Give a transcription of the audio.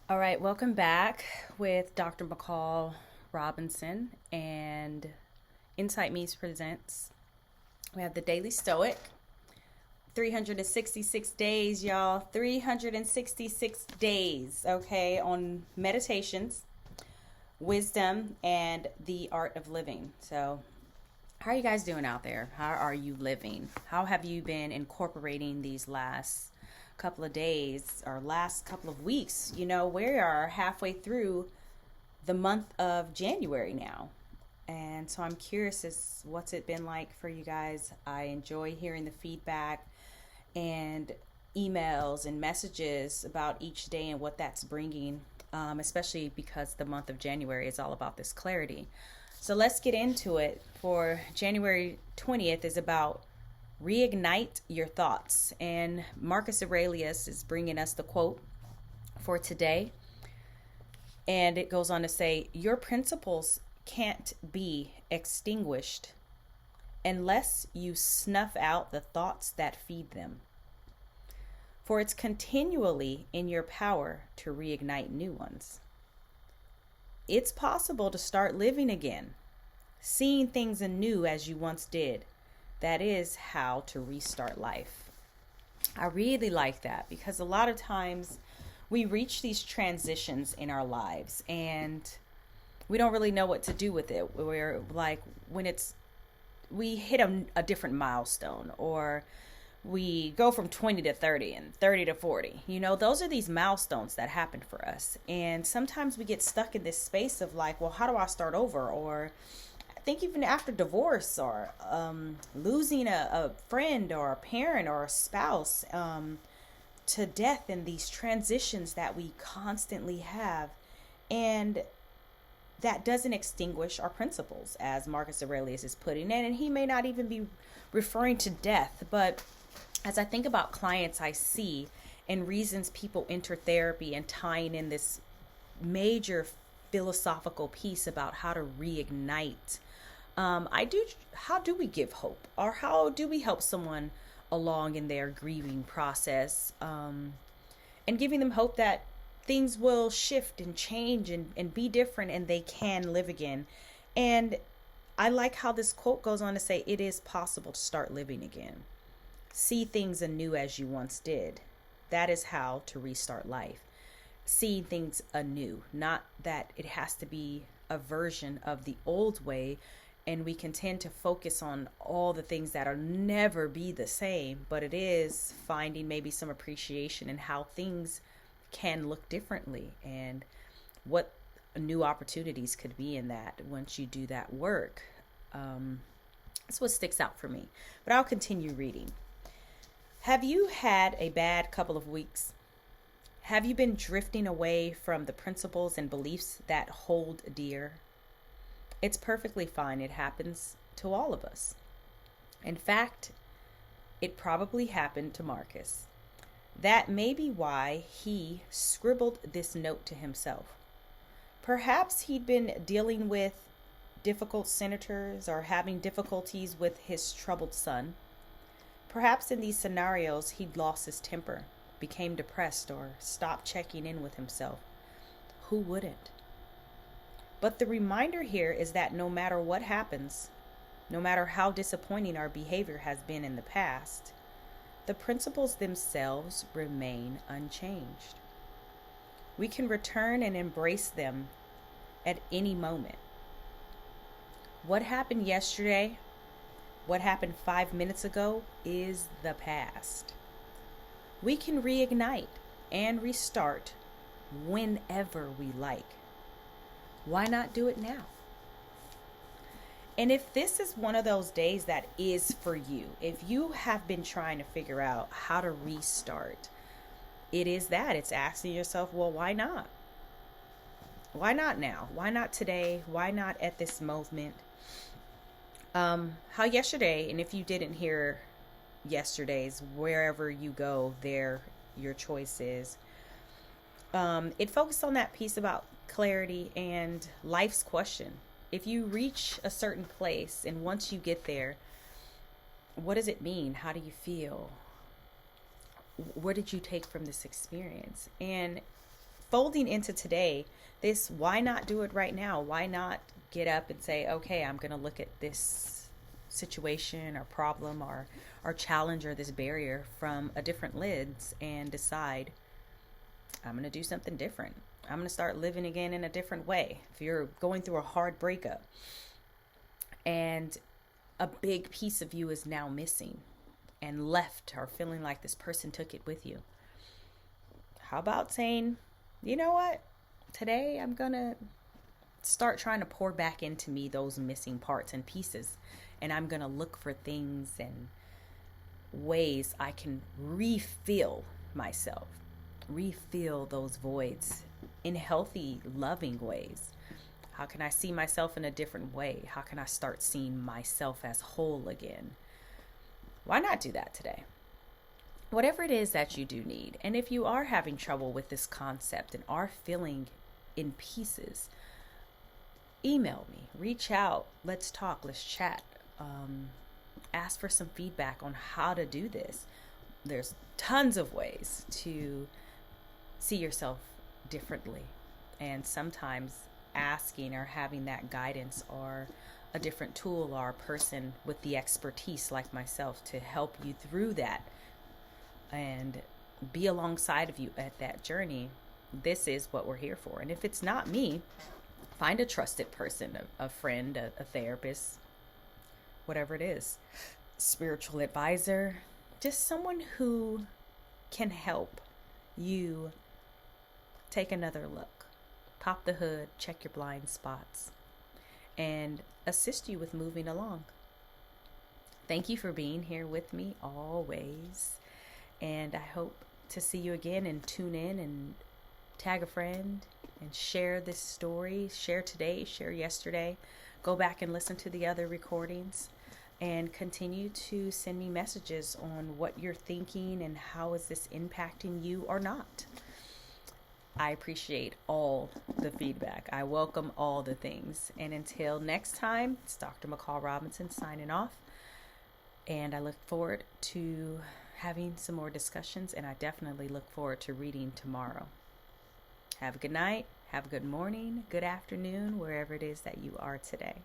All right, welcome back with Dr. McCall Robinson and Insight Meets presents. We have the Daily Stoic, 366 days, y'all. 366 days, okay, on meditations, wisdom, and the art of living. So, how are you guys doing out there? How are you living? How have you been incorporating these last couple of days or last couple of weeks? We are halfway through the month of January now. And so I'm curious as what's it been like for you guys. I enjoy hearing the feedback and emails and messages about each day and what that's bringing, especially because the month of January is all about this clarity. So let's get into it. For January 20th is about reignite your thoughts. And Marcus Aurelius is bringing us the quote for today. And it goes on to say, your principles can't be extinguished unless you snuff out the thoughts that feed them. For it's continually in your power to reignite new ones. It's possible to start living again, seeing things anew as you once did. That is how to restart life. I really like that because a lot of times we reach these transitions in our lives and we don't really know what to do with it. We're like, we hit a different milestone, or we go from 20 to 30 and 30 to 40. Those are these milestones that happen for us. And sometimes we get stuck in this space of like, well, how do I start over? Or I think even after divorce, or losing a friend or a parent or a spouse to death, and these transitions that we constantly have. And that doesn't extinguish our principles, as Marcus Aurelius is putting it. And he may not even be referring to death, but as I think about clients I see and reasons people enter therapy and tying in this major philosophical piece about how to reignite, how do we give hope, or how do we help someone along in their grieving process, and giving them hope that things will shift and change and be different, and they can live again. And I like how this quote goes on to say, it is possible to start living again. See things anew as you once did. That is how to restart life. Seeing things anew, not that it has to be a version of the old way. And we can tend to focus on all the things that will never be the same, but it is finding maybe some appreciation in how things can look differently and what new opportunities could be in that once you do that work. That's what sticks out for me. But I'll continue reading. Have you had a bad couple of weeks? Have you been drifting away from the principles and beliefs that hold dear? It's perfectly fine. It happens to all of us. In fact, it probably happened to Marcus. That may be why he scribbled this note to himself. Perhaps he'd been dealing with difficult senators or having difficulties with his troubled son. Perhaps in these scenarios he'd lost his temper, became depressed, or stopped checking in with himself. Who wouldn't? But the reminder here is that no matter what happens, no matter how disappointing our behavior has been in the past, the principles themselves remain unchanged. We can return and embrace them at any moment. What happened yesterday, what happened 5 minutes ago, is the past. We can reignite and restart whenever we like. Why not do it now? And if this is one of those days that is for you, if you have been trying to figure out how to restart, it is that. It's asking yourself, well, why not? Why not now? Why not today? Why not at this moment? How yesterday, and if you didn't hear yesterday's, wherever you go, there your choice is. It focused on that piece about clarity and life's question. If you reach a certain place and once you get there, what does it mean? How do you feel? What did you take from this experience? And folding into today, this, why not do it right now? Why not get up and say, okay, I'm going to look at this situation or problem or challenge or this barrier from a different lens and decide I'm going to do something different. I'm going to start living again in a different way. If you're going through a hard breakup and a big piece of you is now missing and left, or feeling like this person took it with you, how about saying, you know what? Today I'm going to start trying to pour back into me those missing parts and pieces. And I'm going to look for things and ways I can refill myself, refill those voids in healthy, loving ways. How can I see myself in a different way? How can I start seeing myself as whole again? Why not do that today? Whatever it is that you do need. And if you are having trouble with this concept and are feeling in pieces, email me, reach out, let's talk, let's chat. Ask for some feedback on how to do this. There's tons of ways to see yourself differently. And sometimes asking or having that guidance or a different tool or a person with the expertise like myself to help you through that and be alongside of you at that journey, this is what we're here for. And if it's not me, find a trusted person, a friend, a therapist, whatever it is, spiritual advisor, just someone who can help you take another look, pop the hood, check your blind spots, and assist you with moving along. Thank you for being here with me always. And I hope to see you again, and tune in and tag a friend and share this story. Share today, share yesterday. Go back and listen to the other recordings and continue to send me messages on what you're thinking and how is this impacting you or not. I appreciate all the feedback. I welcome all the things. And until next time, it's Dr. McCall Robinson signing off. And I look forward to having some more discussions, and I definitely look forward to reading tomorrow. Have a good night, have a good morning, good afternoon, wherever it is that you are today.